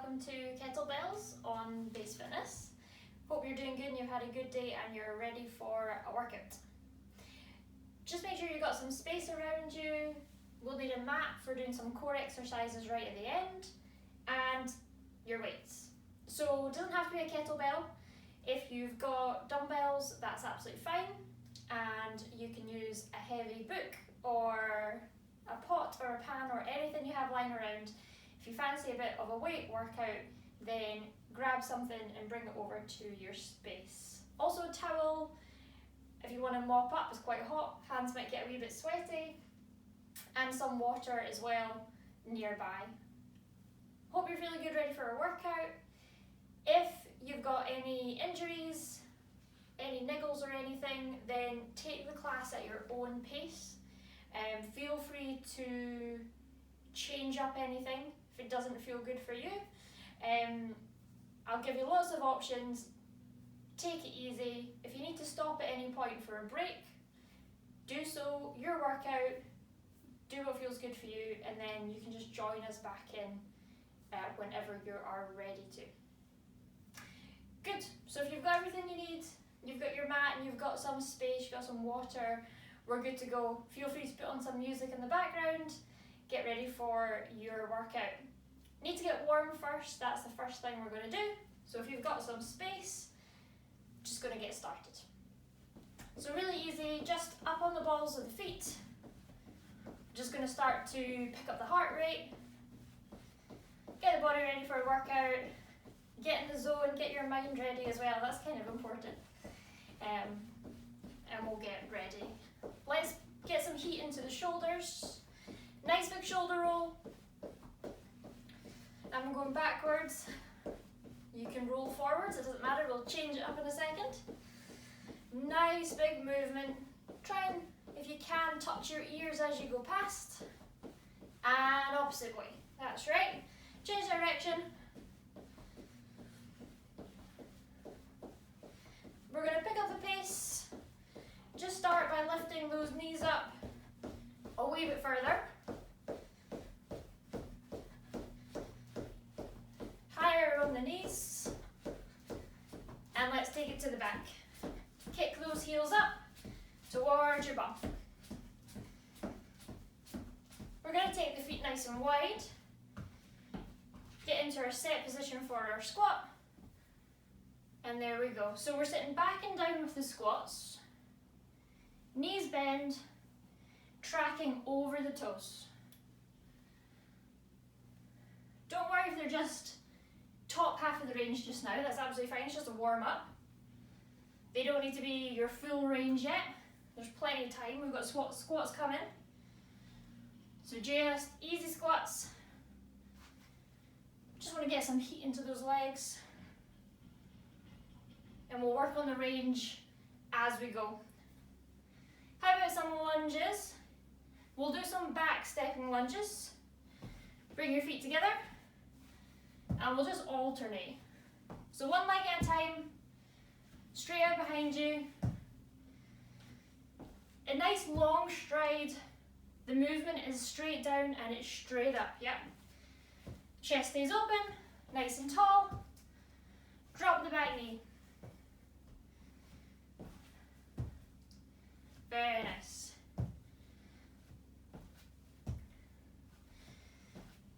welcome to Kettlebells on Base Fitness. Hope you're doing good and you've had a good day and you're ready for a workout. Just make sure you've got some space around you. We'll need a mat for doing some core exercises right at the end, and your weights. So it doesn't have to be a kettlebell. If you've got dumbbells, that's absolutely fine, and you can use a heavy book or a pot or a pan or anything you have lying around. If you fancy a bit of a weight workout, then grab something and bring it over to your space. Also a towel, if you want to mop up, it's quite hot, hands might get a wee bit sweaty, and some water as well nearby. Hope you're feeling good, ready for a workout. If you've got any injuries, any niggles or anything, then take the class at your own pace. Feel free to change up anything if it doesn't feel good for you. I'll give you lots of options. Take it easy. If you need to stop at any point for a break, do so. Your workout, do what feels good for you, and then you can just join us back in whenever you are ready to. Good. So if you've got everything you need, you've got your mat and you've got some space, you've got some water, we're good to go. Feel free to put on some music in the background. Get ready for your workout. Need to get warm first. That's the first thing we're going to do. So if you've got some space, just going to get started. So really easy, just up on the balls of the feet. Just going to start to pick up the heart rate. Get the body ready for a workout. Get in the zone, get your mind ready as well. That's kind of important. And we'll get ready. Let's get some heat into the shoulders. Nice big shoulder roll. I'm going backwards. You can roll forwards, it doesn't matter, we'll change it up in a second. Nice big movement. Try and, if you can, touch your ears as you go past. And opposite way. That's right. Change direction. We're going to pick up the pace. Just start by lifting those knees up a wee bit further. Higher on the knees. And let's take it to the back. Kick those heels up towards your bum. We're going to take the feet nice and wide. Get into our set position for our squat. And there we go. So we're sitting back and down with the squats. Knees bend, tracking over the toes. Don't worry if they're just top half of the range just now, that's absolutely fine, it's just a warm up. They don't need to be your full range yet. There's plenty of time, we've got squats coming. So just easy squats. Just want to get some heat into those legs. And we'll work on the range as we go. How about some lunges? We'll do some back stepping lunges. Bring your feet together and we'll just alternate. So one leg at a time, straight out behind you. A nice long stride. The movement is straight down and it's straight up, yep. Chest stays open, nice and tall. Drop the back knee. Very nice.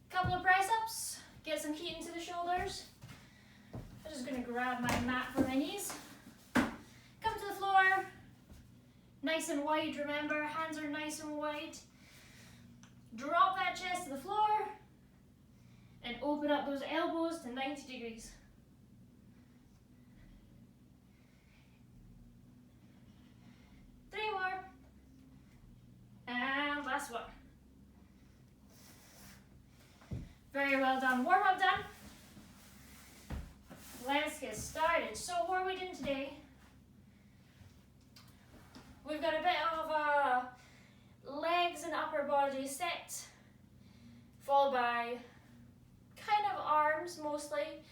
Couple of press ups, get some heat into the shoulders. I'm just going to grab my mat for my knees. Come to the floor, nice and wide, remember, hands are nice and wide. Drop that chest to the floor and open up those elbows to 90 degrees. Three more. And last one. Very well done. Warm up done. Let's get started. So what are we doing today? We've got a bit of legs and upper body set, followed by kind of arms mostly,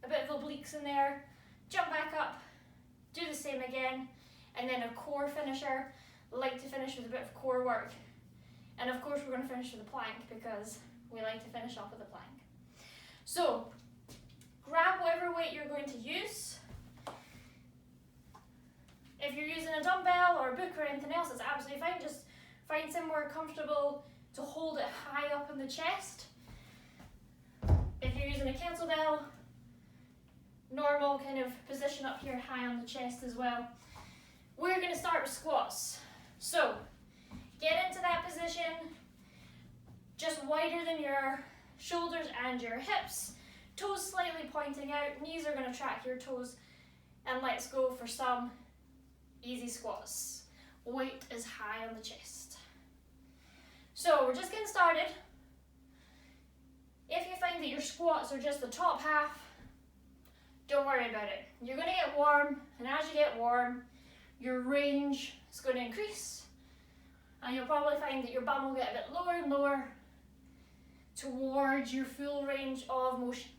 a bit of obliques in there. Jump back up, do the same again. And then a core finisher, like to finish with a bit of core work. And of course we're going to finish with a plank because we like to finish off with a plank. So grab whatever weight you're going to use. If you're using a dumbbell or a book or anything else, it's absolutely fine. Just find somewhere comfortable to hold it high up in the chest. If you're using a kettlebell, normal kind of position up here high on the chest as well. We're going to start with squats. So get into that position, just wider than your shoulders and your hips, toes slightly pointing out, knees are going to track your toes, and let's go for some easy squats. Weight is high on the chest. So we're just getting started. If you find that your squats are just the top half, don't worry about it. You're going to get warm, and as you get warm, your range is going to increase, and you'll probably find that your bum will get a bit lower and lower towards your full range of motion.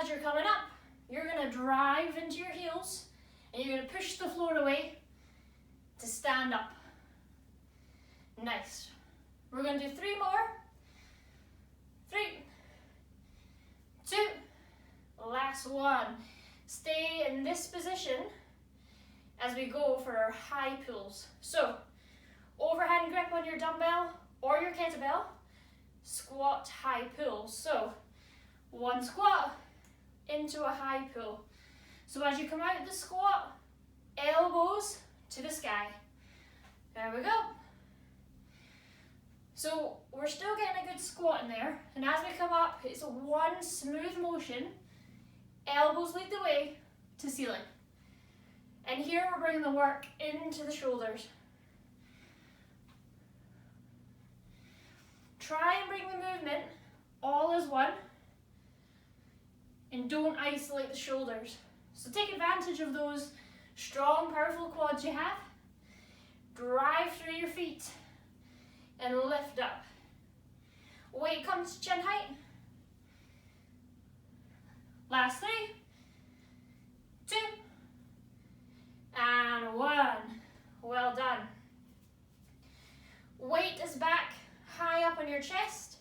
As you're coming up, you're going to drive into your heels, and you're going to push the floor away to stand up. Nice. We're going to do 3 more. 3, 2, last one. Stay in this position as we go for our high pulls. So, overhand grip on your dumbbell or your kettlebell, squat, high pull. So, 1 squat into a high pull. So as you come out of the squat, elbows to the sky. There we go. So we're still getting a good squat in there, and as we come up, it's a 1 smooth motion. Elbows lead the way to ceiling. And here we're bringing the work into the shoulders. Try and bring the movement all as one, and don't isolate the shoulders. So take advantage of those strong, powerful quads you have. Drive through your feet and lift up. Weight comes to chin height. Last 3, 2, and 1. Well done. Weight is back high up on your chest.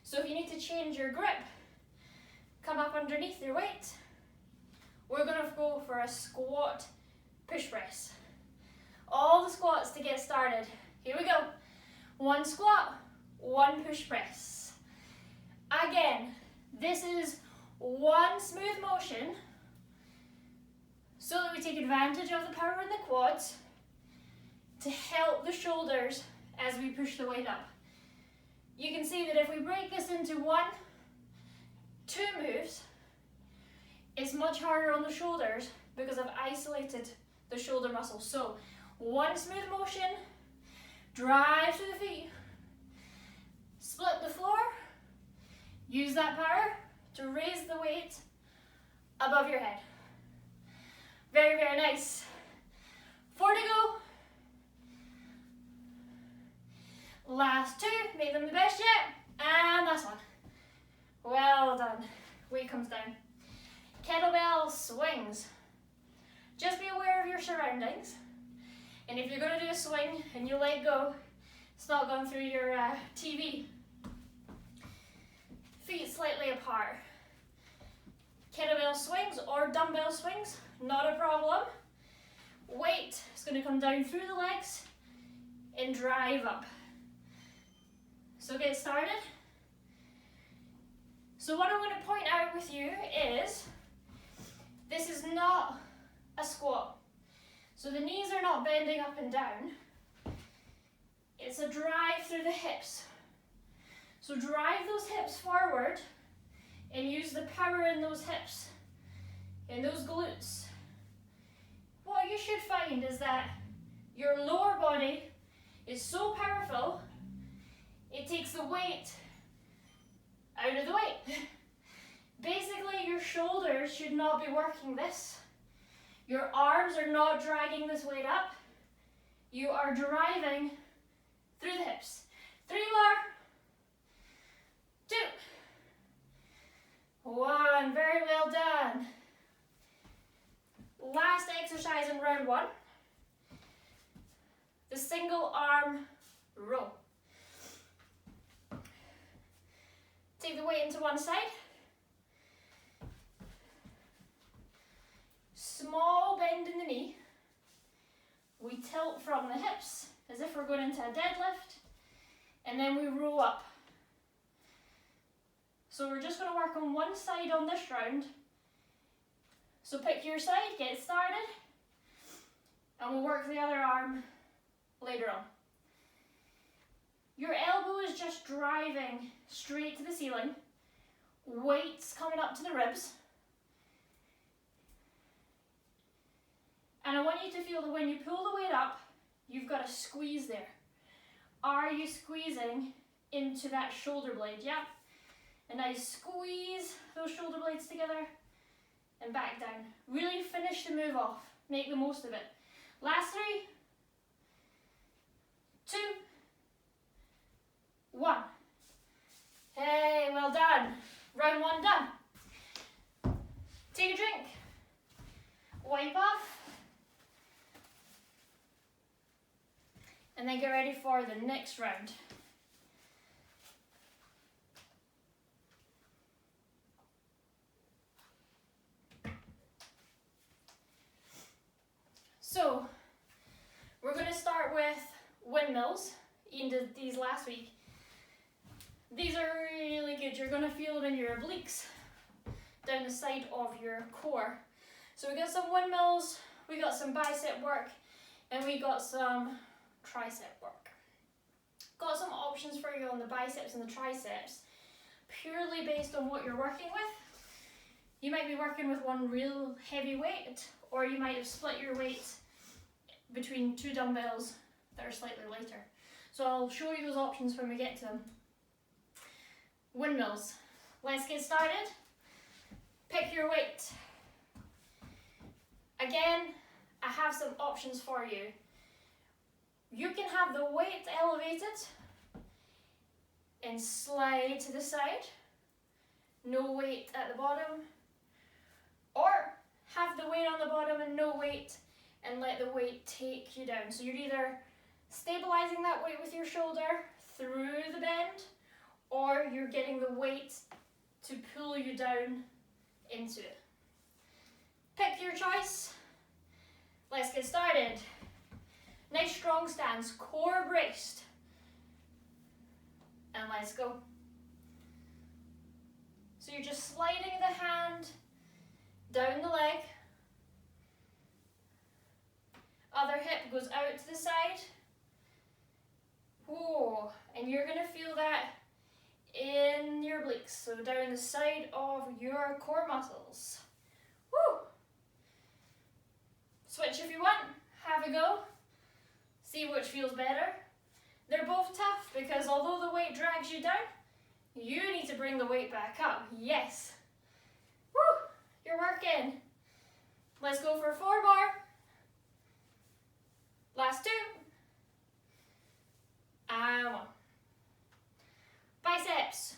So if you need to change your grip, come up underneath your weight. We're going to go for a squat push press. All the squats to get started. Here we go. 1 squat, 1 push press. Again, this is 1 smooth motion so that we take advantage of the power in the quads to help the shoulders as we push the weight up. You can see that if we break this into 1, 2 moves, it's much harder on the shoulders because I've isolated the shoulder muscle. So 1 smooth motion, drive to the feet, split the floor, use that power to raise the weight above your head. Very, very nice. 4 to go. Last 2, make them the best yet, and last one. Well done. Weight comes down. Kettlebell swings. Just be aware of your surroundings. And if you're going to do a swing and you let go, it's not going through your TV. Feet slightly apart. Kettlebell swings or dumbbell swings, not a problem. Weight is going to come down through the legs and drive up. So get started. So what I'm going to point out with you is, this is not a squat. So the knees are not bending up and down. It's a drive through the hips. So drive those hips forward and use the power in those hips, in those glutes. What you should find is that your lower body is so powerful, it takes the weight out of the way. Basically, your shoulders should not be working this. Your arms are not dragging this weight up. You are driving through the hips. 3 more. 2. 1. Very well done. Last exercise in round 1. The single arm row. weight into one side. Small bend in the knee. We tilt from the hips as if we're going into a deadlift, and then we roll up. So we're just going to work on one side on this round. So pick your side, get started, and we'll work the other arm later on. Your elbow is just driving straight to the ceiling, weights coming up to the ribs. And I want you to feel that when you pull the weight up, you've got a squeeze there. Are you squeezing into that shoulder blade? Yeah. A nice squeeze those shoulder blades together and back down. Really finish the move off. Make the most of it. Last 3, 2, 1. Hey, well done. Round 1 done. Take a drink. Wipe off. And then get ready for the next round. So, we're going to start with windmills. Ian did these last week. These are really good. You're going to feel them in your obliques, down the side of your core. So we got some windmills, we got some bicep work, and we got some tricep work. Got some options for you on the biceps and the triceps, purely based on what you're working with. You might be working with one real heavy weight, or you might have split your weight between 2 dumbbells that are slightly lighter. So I'll show you those options when we get to them. Windmills. Let's get started. Pick your weight. Again, I have some options for you. You can have the weight elevated and slide to the side, no weight at the bottom, or have the weight on the bottom and no weight and let the weight take you down. So you're either stabilizing that weight with your shoulder through the bend, or you're getting the weight to pull you down into it. Pick your choice. Let's get started. Nice strong stance, core braced. And let's go. So you're just sliding the hand down the leg. Other hip goes out to the side. Whoa, and you're gonna feel that in your obliques, so down the side of your core muscles. Woo! Switch if you want, have a go. See which feels better. They're both tough because although the weight drags you down, you need to bring the weight back up. Yes. Woo! You're working. Let's go for 4 more. Last 2. And 1. Biceps.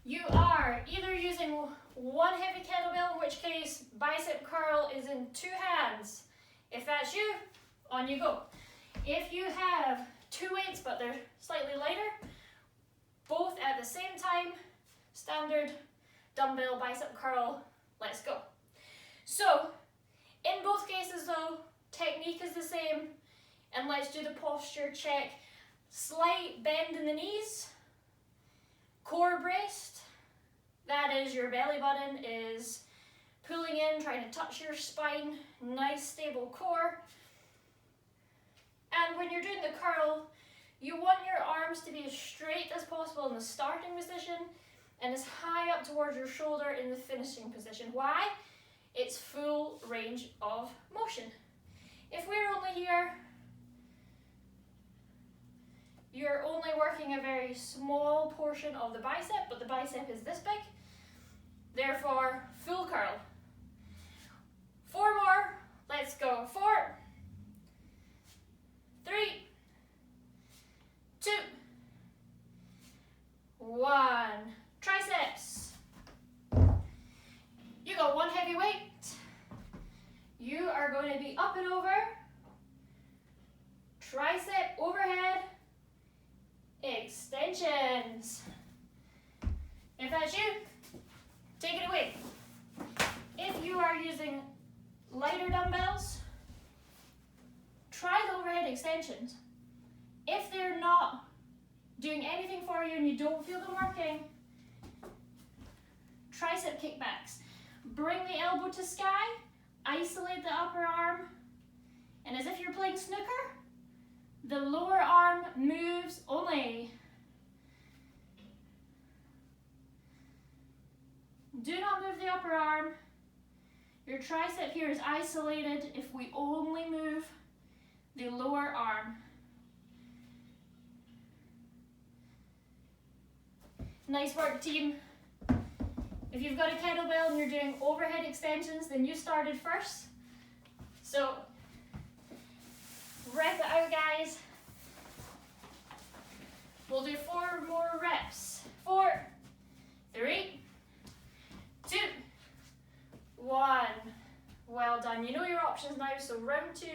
You are either using one heavy kettlebell, in which case bicep curl is in 2 hands. If that's you, on you go. If you have 2 weights but they're slightly lighter, both at the same time, standard dumbbell bicep curl, let's go. So, in both cases though, technique is the same, and let's do the posture check. Slight bend in the knees, core braced, that is your belly button is pulling in, trying to touch your spine, nice stable core. And when you're doing the curl, you want your arms to be as straight as possible in the starting position and as high up towards your shoulder in the finishing position. Why? It's full range of motion. If we're only here, you're only working a very small portion of the bicep, but the bicep is this big. Therefore, full curl. 4 more. Let's go. 4, 3, 2, 1. Triceps. You got 1 heavy weight. You are going to be up and over. Tricep overhead. Extensions. extensions. If they're not doing anything for you and you don't feel them working, tricep kickbacks. Bring the elbow to sky, isolate the upper arm, and as if you're playing snooker, the lower arm moves only. Do not move the upper arm. Your tricep here is isolated if we only move the lower arm. Nice work, team. If you've got a kettlebell and you're doing overhead extensions, then you started first. So, rep it out, guys. We'll do 4 more reps. 4, 3, 2, 1. Well done. You know your options now, so round 2,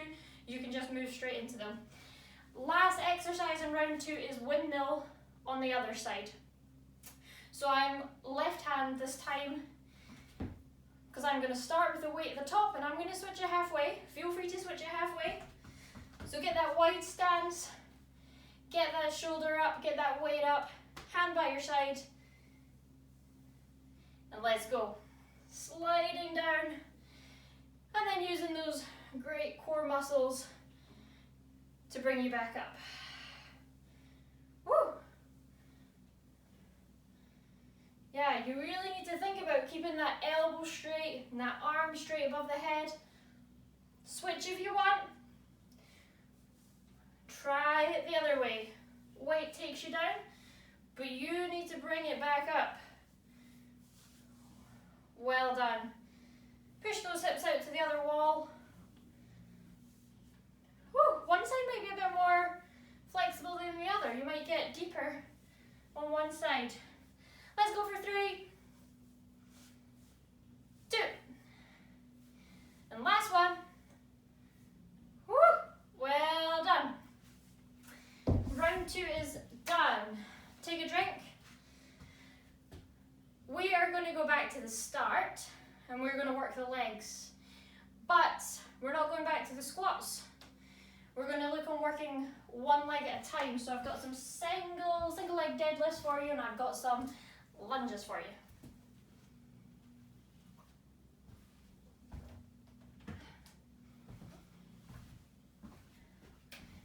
you can just move straight into them. Last exercise in round 2 is windmill on the other side. So I'm left hand this time, because I'm going to start with the weight at the top and I'm going to switch it halfway. Feel free to switch it halfway. So get that wide stance, get that shoulder up, get that weight up, hand by your side, and let's go. Sliding down, and then using those great core muscles to bring you back up. Woo! Yeah, you really need to think about keeping that elbow straight and that arm straight above the head. Switch if you want. Try it the other way. Weight takes you down, but you need to bring it back up. Well done. Push those hips out to the other wall. Woo, one side might be a bit more flexible than the other. You might get deeper on one side. Let's go for 3, 2, and last one. Woo! Well done. Round 2 is done. Take a drink. We are going to go back to the start and we're going to work the legs, but we're not going back to the squats. We're going to look on working one leg at a time. So I've got some single leg deadlifts for you, and I've got some lunges for you.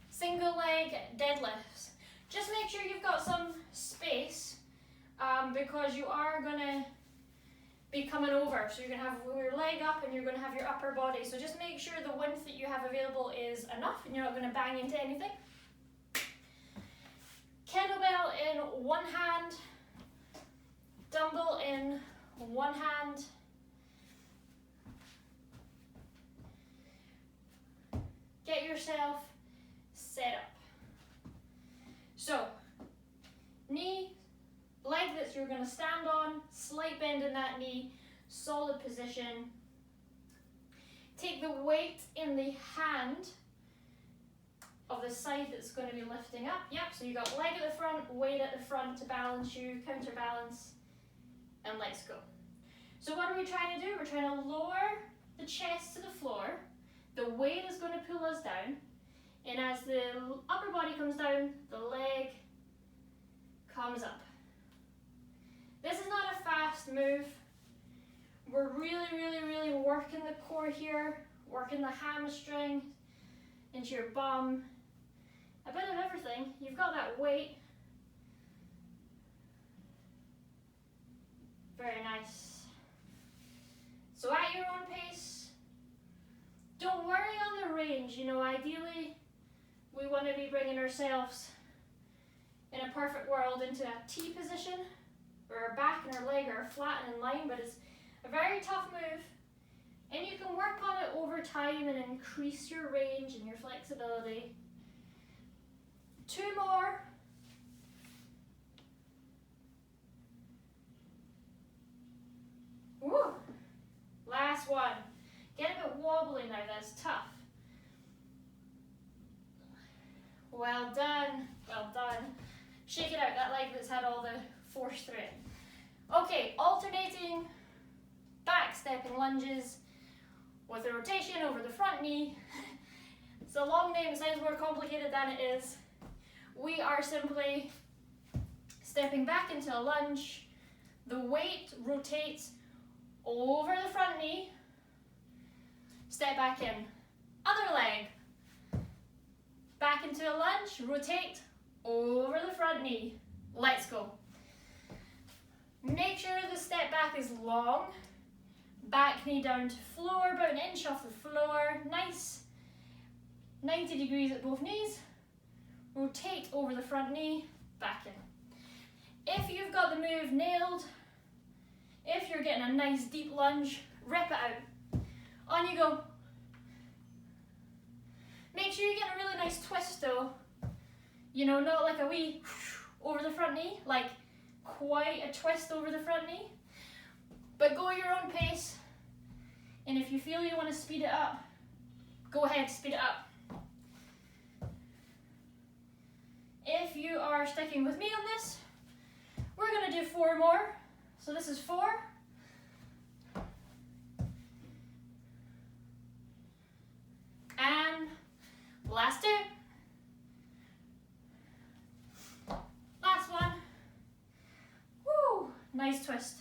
Single leg deadlifts. Just make sure you've got some space because you are going to be coming over. So you're going to have your leg up and you're going to have your upper body. So just make sure the width that you have available is enough and you're not going to bang into anything. Kettlebell in one hand, dumbbell in one hand. Get yourself set up. So, knee, leg that you're going to stand on, slight bend in that knee, solid position. Take the weight in the hand of the side that's going to be lifting up. Yep, so you got leg at the front, weight at the front to balance you, counterbalance, and let's go. So what are we trying to do? We're trying to lower the chest to the floor. The weight is going to pull us down, and as the upper body comes down, the leg comes up. This is not a fast move. We're really working the core here, working the hamstring into your bum, a bit of everything. You've got that weight. Very nice. So at your own pace, don't worry on the range. You know, ideally, we want to be bringing ourselves in a perfect world into a T position, where our back and our leg are flat and in line, but it's a very tough move. And you can work on it over time and increase your range and your flexibility. 2 more. Woo! Last one. Get a bit wobbly now, that's tough. Well done, well done. Shake it out, that leg that's had all the force through it. Okay, alternating back stepping lunges with a rotation over the front knee. It's a long name, it sounds more complicated than it is. We are simply stepping back into a lunge. The weight rotates over the front knee. Step back in. Other leg. Back into a lunge, rotate over the front knee. Let's go. Make sure the step back is long. Back knee down to floor, about an inch off the floor. Nice. 90 degrees at both knees. Rotate over the front knee, back in. If you've got the move nailed, if you're getting a nice deep lunge, rip it out. On you go. Make sure you get a really nice twist though. You know, not like a wee over the front knee, like quite a twist over the front knee. But go at your own pace. And if you feel you want to speed it up, go ahead, speed it up. If you are sticking with me on this, we're going to do 4 more. So this is 4. And last 2. Last one. Woo! Nice twist.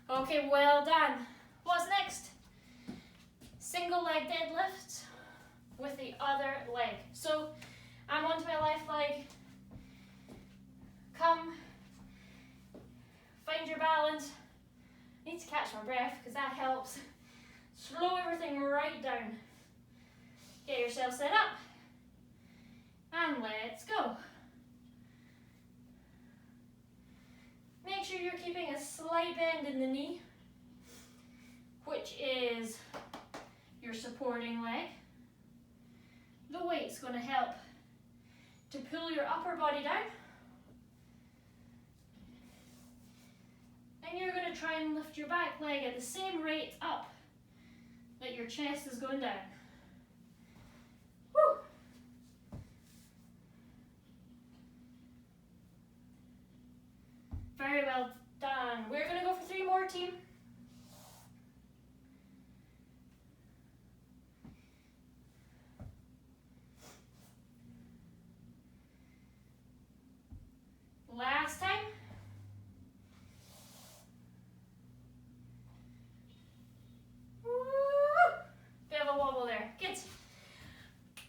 Okay, well done. What's next? Single leg deadlift with the other leg. So I'm onto my left leg. Come, find your balance. Need to catch my breath because that helps. Slow everything right down. Get yourself set up. And let's go. Make sure you're keeping a slight bend in the knee, which is your supporting leg. The weight's going to help to pull your upper body down. And you're going to try and lift your back leg at the same rate up that your chest is going down. Woo! Very well done. We're going to go for 3 more, team. Last time. Woo! Bit of a wobble there. Good.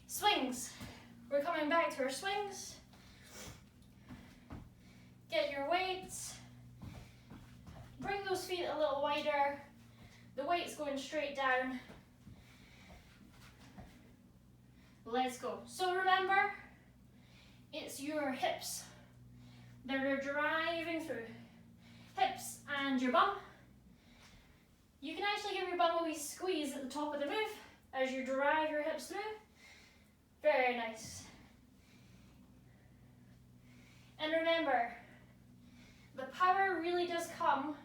Swings. We're coming back to our swings. Get your weights. Bring those feet a little wider. The weight's going straight down. Let's go. So remember, it's your hips that are driving through. Hips and your bum. You can actually give your bum a wee squeeze at the top of the move as you drive your hips through. Very nice. And remember, the power really does come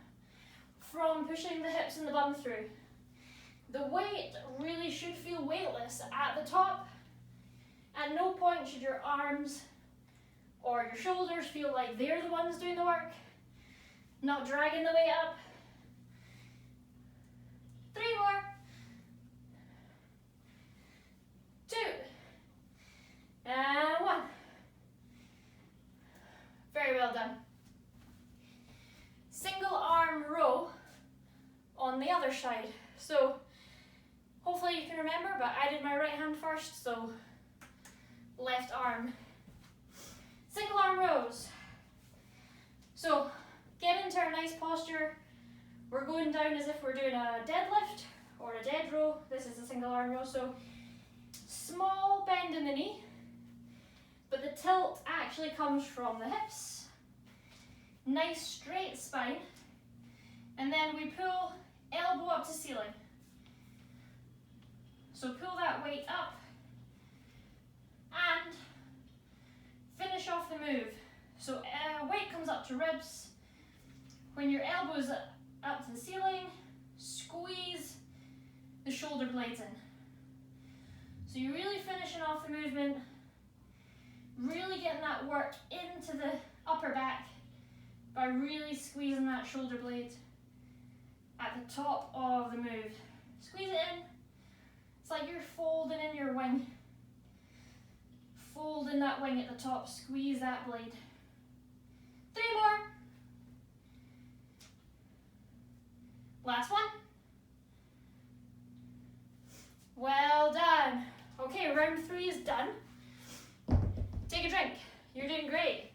from pushing the hips and the bum through. The weight really should feel weightless at the top. At no point should your arms or your shoulders feel like they're the ones doing the work, not dragging the weight up. 3 more. 2. And 1. Very well done. Single arm row on the other side. So hopefully you can remember, but I did my right hand first, so left arm. Single arm rows. So get into a nice posture. We're going down as if we're doing a deadlift or a dead row. This is a single arm row. So small bend in the knee, but the tilt actually comes from the hips. Nice straight spine. And then we pull elbow up to ceiling. So pull that weight up and finish off the move. So weight comes up to ribs. When your elbows up to the ceiling, squeeze the shoulder blades in. So you're really finishing off the movement, really getting that work into the upper back by really squeezing that shoulder blade at the top of the move. Squeeze it in. It's like you're folding in your wing Fold in that wing at the top, squeeze that blade. 3 more. Last one. Well done. Okay, round 3 is done. Take a drink. You're doing great.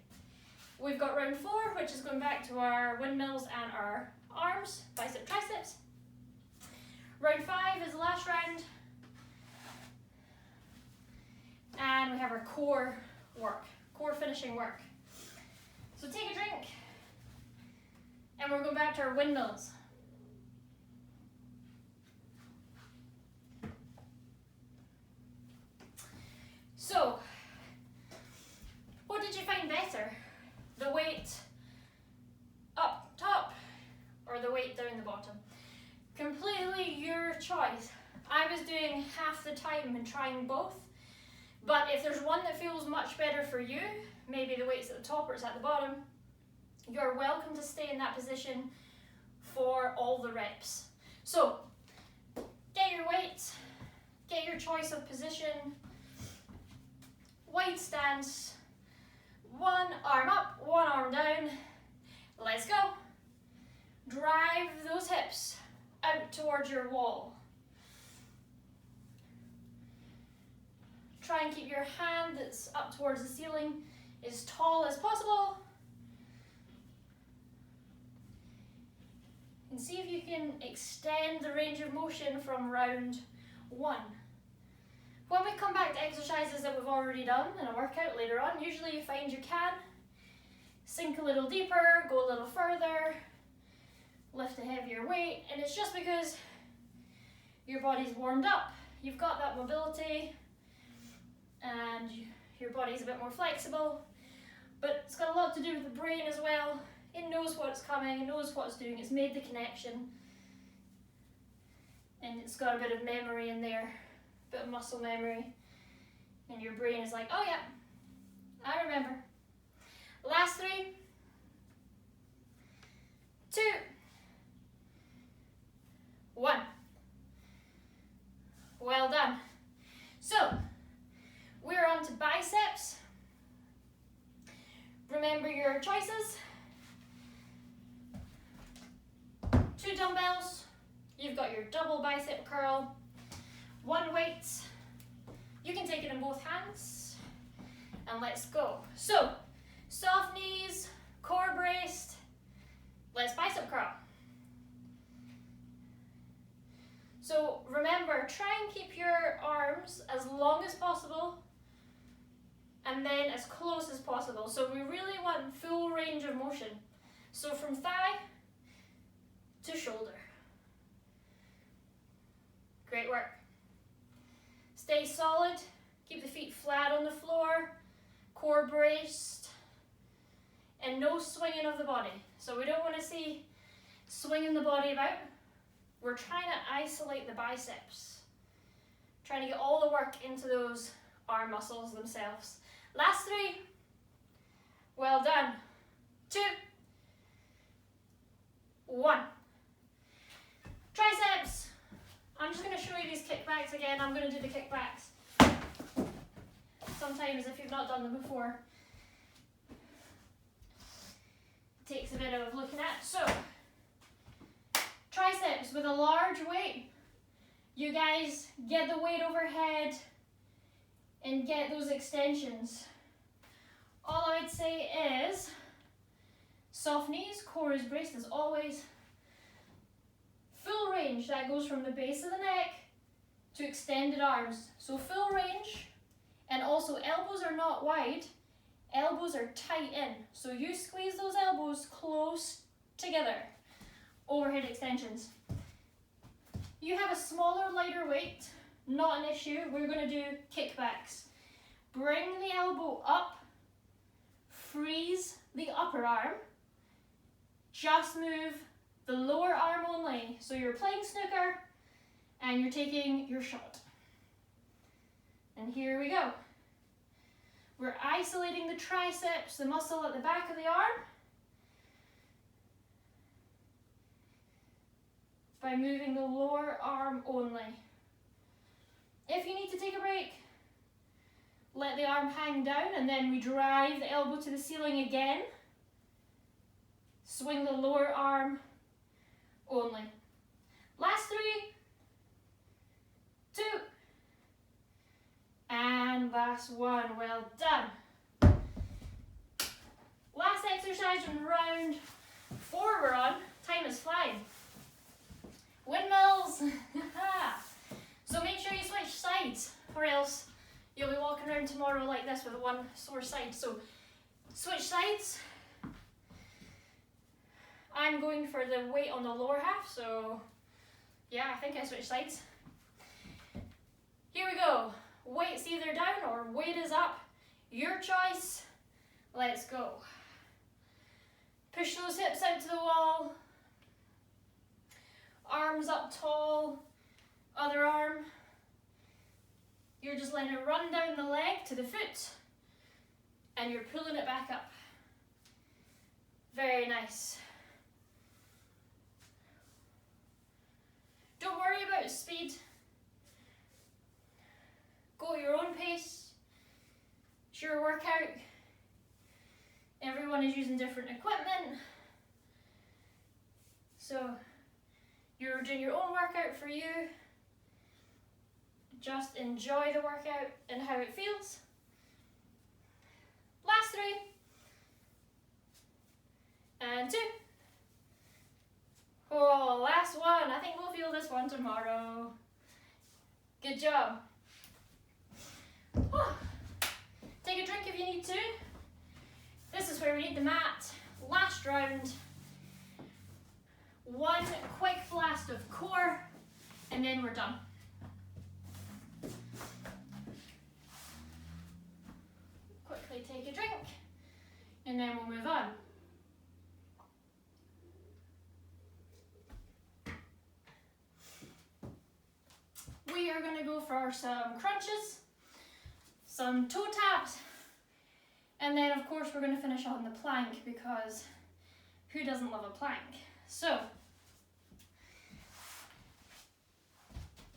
We've got round 4, which is going back to our windmills and our arms, bicep, triceps. Round 5 is the last round. And we have our core work, core finishing work. So take a drink, and we're going back to our windmills. So, what did you find better? The weight up top or the weight down the bottom? Completely your choice. I was doing half the time and trying both, but if there's one that feels much better for you, maybe the weight's at the top or it's at the bottom, you're welcome to stay in that position for all the reps. So, get your weight, get your choice of position, wide stance, one arm up, one arm down. Let's go. Drive those hips out towards your wall. Try and keep your hand that's up towards the ceiling as tall as possible. And see if you can extend the range of motion from round 1. When we come back to exercises that we've already done in a workout later on, usually you find you can sink a little deeper, go a little further, lift a heavier weight, and it's just because your body's warmed up. You've got that mobility and your body's a bit more flexible, but it's got a lot to do with the brain as well. It knows what's coming, it knows what it's doing, it's made the connection, and it's got a bit of memory in there. Bit of muscle memory, and your brain is like, oh yeah, I remember. Last 3, 2, 1. Well done. So, we're on to biceps. Remember your choices. 2 dumbbells. You've got your double bicep curl. 1 weight, you can take it in both hands, and let's go. So, soft knees, core braced, let's bicep curl. So remember, try and keep your arms as long as possible, and then as close as possible. So we really want full range of motion. So from thigh to shoulder. Great work. Stay solid, keep the feet flat on the floor, core braced, and no swinging of the body. So we don't want to see swinging the body about. We're trying to isolate the biceps, trying to get all the work into those arm muscles themselves. Last 3, well done. 2, 1. Triceps. I'm just going to show you these kickbacks again. I'm going to do the kickbacks. Sometimes if you've not done them before, it takes a bit of looking at. So, triceps with a large weight. You guys get the weight overhead and get those extensions. All I would say is soft knees, core is braced as always. Full range, that goes from the base of the neck to extended arms. So full range, and also elbows are not wide, elbows are tight in. So you squeeze those elbows close together. Overhead extensions. You have a smaller, lighter weight, not an issue. We're going to do kickbacks. Bring the elbow up, freeze the upper arm, just move the lower arm only. So you're playing snooker and you're taking your shot. And here we go. We're isolating the triceps, the muscle at the back of the arm, by moving the lower arm only. If you need to take a break, let the arm hang down, and then we drive the elbow to the ceiling again. Swing the lower arm only. Last 3, 2, and last 1. Well done. Last exercise in round 4 we're on. Time is flying. Windmills. So make sure you switch sides, or else you'll be walking around tomorrow like this with one sore side. So switch sides. I'm going for the weight on the lower half, so yeah, I think I switched sides. Here we go. Weight's either down or weight is up. Your choice. Let's go. Push those hips out to the wall. Arms up tall. Other arm. You're just letting it run down the leg to the foot, and you're pulling it back up. Very nice. Don't worry about speed. Go at your own pace. It's your workout. Everyone is using different equipment. So you're doing your own workout for you. Just enjoy the workout and how it feels. Last 3. And 2. Oh, last 1. I think we'll feel this one tomorrow. Good job. Take a drink if you need to. This is where we need the mat. Last round. 1 quick blast of core, and then we're done. Quickly take a drink, and then we'll move on. We are going to go for some crunches, some toe taps, and then of course we're going to finish on the plank, because who doesn't love a plank? So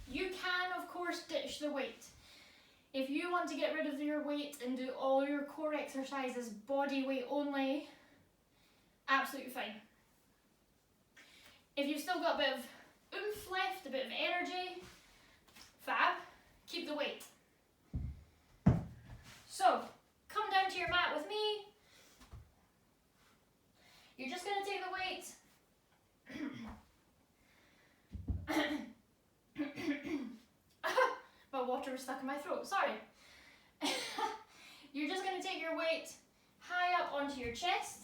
you can of course ditch the weight. If you want to get rid of your weight and do all your core exercises body weight only, absolutely fine. If you've still got a bit of oomph left, a bit of energy, fab, keep the weight. So, come down to your mat with me. You're just going to take the weight. My water was stuck in my throat, sorry. You're just going to take your weight high up onto your chest.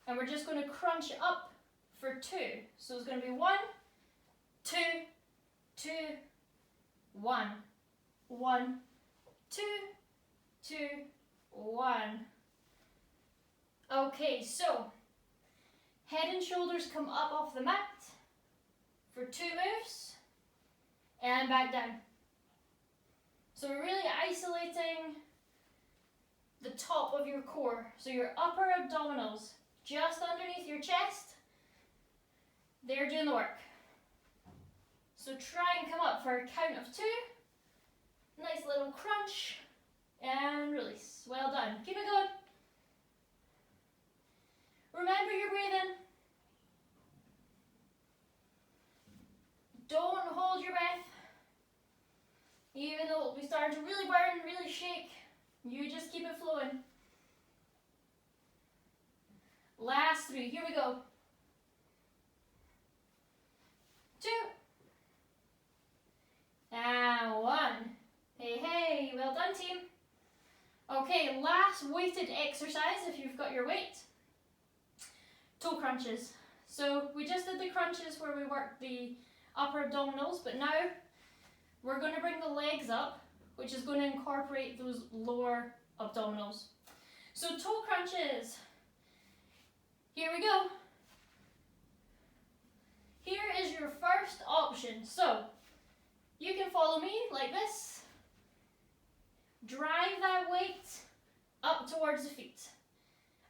And we're just going to crunch up for 2. So it's going to be 1, 2, 2, 1, 1, 2, 2, 1. Okay, so head and shoulders come up off the mat for 2 moves and back down. So we're really isolating the top of your core. So your upper abdominals just underneath your chest, they're doing the work. So try and come up for a count of 2. Nice little crunch and release. Well done. Keep it going. Remember your breathing. Don't hold your breath. Even though we start to really burn, really shake, you just keep it flowing. Last 3. Here we go. 2. And 1. Hey, hey, well done team. Okay, last weighted exercise if you've got your weight. Toe crunches. So we just did the crunches where we worked the upper abdominals, but now we're going to bring the legs up, which is going to incorporate those lower abdominals. So toe crunches. Here we go. Here is your first option. So you can follow me like this. Drive that weight up towards the feet.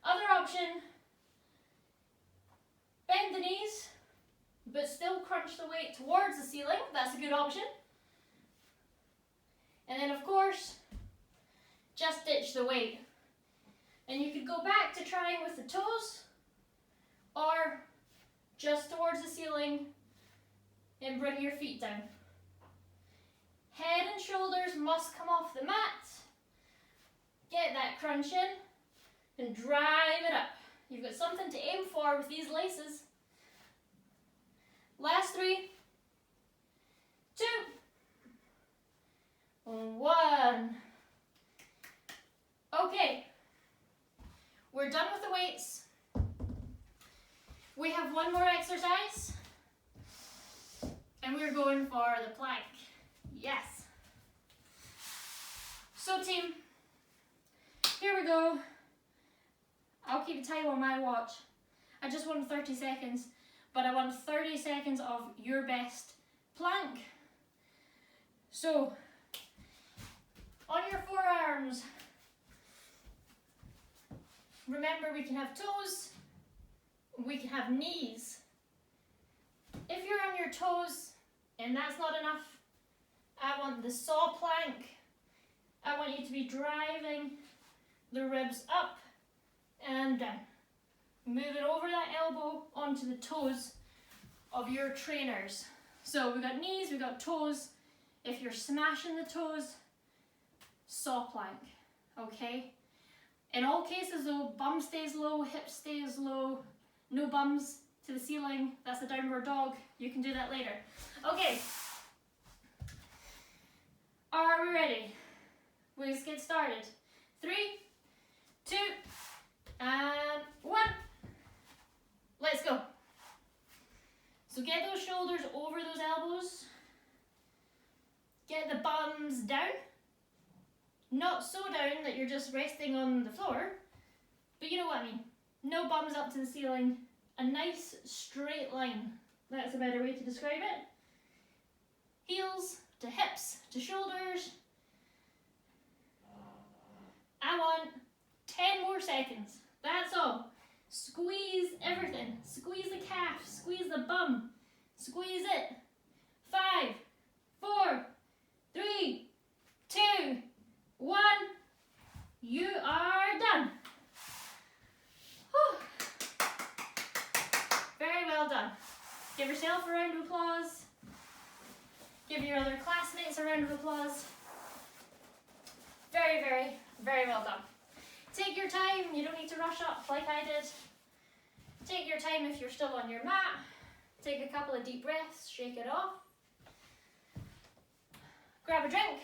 Other option, bend the knees, but still crunch the weight towards the ceiling. That's a good option. And then of course, just ditch the weight. And you could go back to trying with the toes or just towards the ceiling and bring your feet down. Head and shoulders must come off the mat. Get that crunch in and drive it up. You've got something to aim for with these laces. Last 3, 2, 1. Okay, we're done with the weights. We have one more exercise, and we're going for the plank. Yes. So team, here we go. I'll keep time on my watch. I just want 30 seconds, but I want 30 seconds of your best plank. So, on your forearms, remember we can have toes, we can have knees. If you're on your toes and that's not enough, I want the saw plank. I want you to be driving the ribs up and down. Move it over that elbow onto the toes of your trainers. So we've got knees, we've got toes. If you're smashing the toes, saw plank, okay? In all cases though, bum stays low, hip stays low, no bums to the ceiling. That's the downward dog. You can do that later. Okay. Are we ready? Let's get started. 3, 2, and 1. Let's go. So get those shoulders over those elbows. Get the bums down. Not so down that you're just resting on the floor, but you know what I mean. No bums up to the ceiling. A nice straight line. That's a better way to describe it. Heels to hips to shoulders. I want 10 more seconds. That's all. Squeeze everything. Squeeze the calf. Squeeze the bum. Squeeze it. 5, 4, 3, 2, 1. You are done. Whew. Very well done. Give yourself a round of applause. Give your other classmates a round of applause. Very, very, very well done. Take your time. You don't need to rush up like I did. Take your time if you're still on your mat. Take a couple of deep breaths. Shake it off. Grab a drink.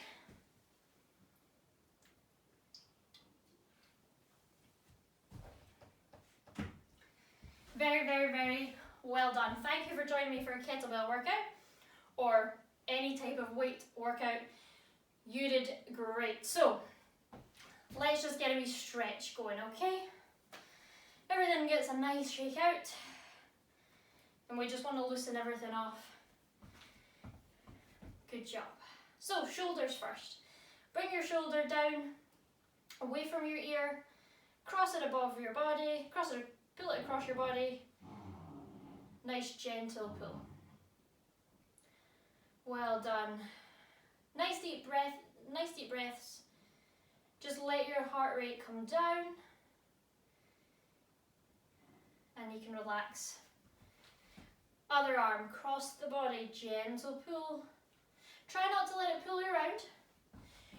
Very, very, very well done. Thank you for joining me for a kettlebell workout or any type of weight workout. You did great. So, let's just get a wee stretch going, okay? Everything gets a nice shake out. And we just want to loosen everything off. Good job. So, shoulders first. Bring your shoulder down, away from your ear. Cross it above your body. Pull it across your body. Nice gentle pull. Well done. Nice deep breaths. Just let your heart rate come down. And you can relax. Other arm, cross the body, gentle pull. Try not to let it pull you around.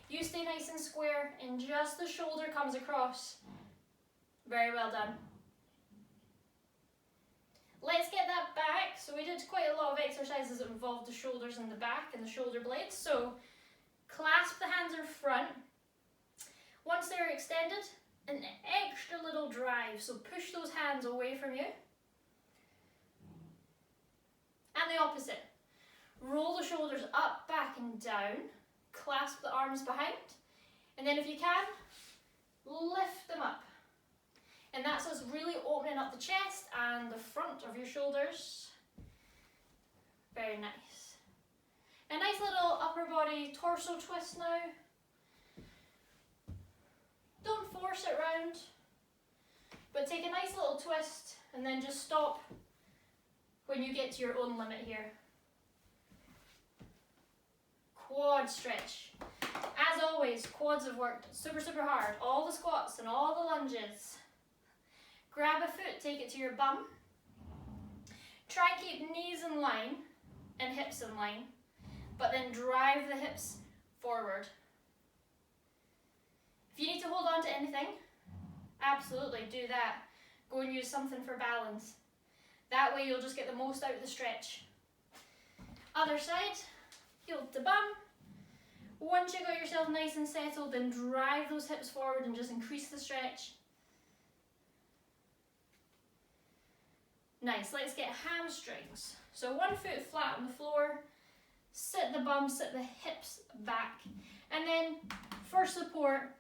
You stay nice and square and just the shoulder comes across. Very well done. Let's get that back. So we did quite a lot of exercises that involved the shoulders and the back and the shoulder blades. So clasp the hands in front. Once they're extended, an extra little drive. So push those hands away from you. And the opposite. Roll the shoulders up, back and down. Clasp the arms behind. And then if you can, lift them up. And that's us really opening up the chest and the front of your shoulders. Very nice. A nice little upper body torso twist now. Don't force it round, but take a nice little twist and then just stop when you get to your own limit here. Quad stretch. As always, quads have worked super, super hard. All the squats and all the lunges. Grab a foot, take it to your bum. Try and keep knees in line and hips in line, but then drive the hips forward. If you need to hold on to anything, absolutely do that. Go and use something for balance. That way you'll just get the most out of the stretch. Other side, heel to bum. Once you got yourself nice and settled, then drive those hips forward and just increase the stretch. Nice, let's get hamstrings. So one foot flat on the floor, sit the bum, sit the hips back, and then for support,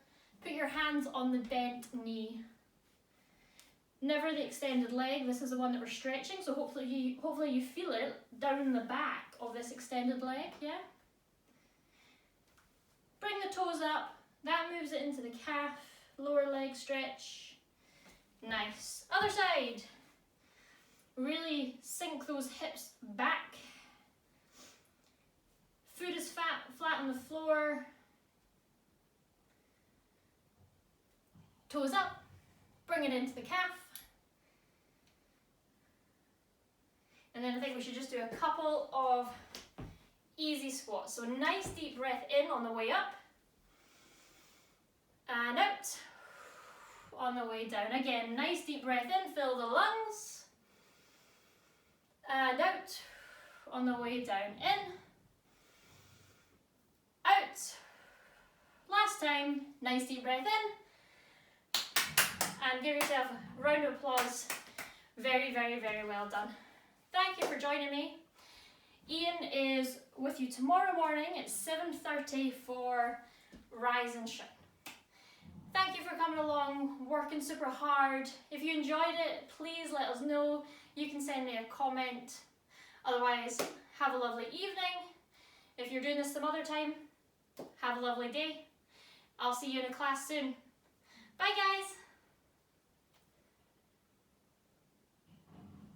put your hands on the bent knee. Never the extended leg. This is the one that we're stretching, so hopefully you feel it down the back of this extended leg, yeah? Bring the toes up, that moves it into the calf, lower leg stretch. Nice. Other side. Really sink those hips back. Foot is flat on the floor. Toes up, bring it into the calf. And then I think we should just do a couple of easy squats. So nice deep breath in on the way up. And out on the way down. Again, nice deep breath in, fill the lungs. And out on the way down. In. Out. Last time, nice deep breath in. And give yourself a round of applause. Very, very, very well done. Thank you for joining me. Ian is with you tomorrow morning at 7:30 for Rise and Shine. Thank you for coming along, working super hard. If you enjoyed it, please let us know. You can send me a comment. Otherwise, have a lovely evening. If you're doing this some other time, have a lovely day. I'll see you in a class soon. Bye guys.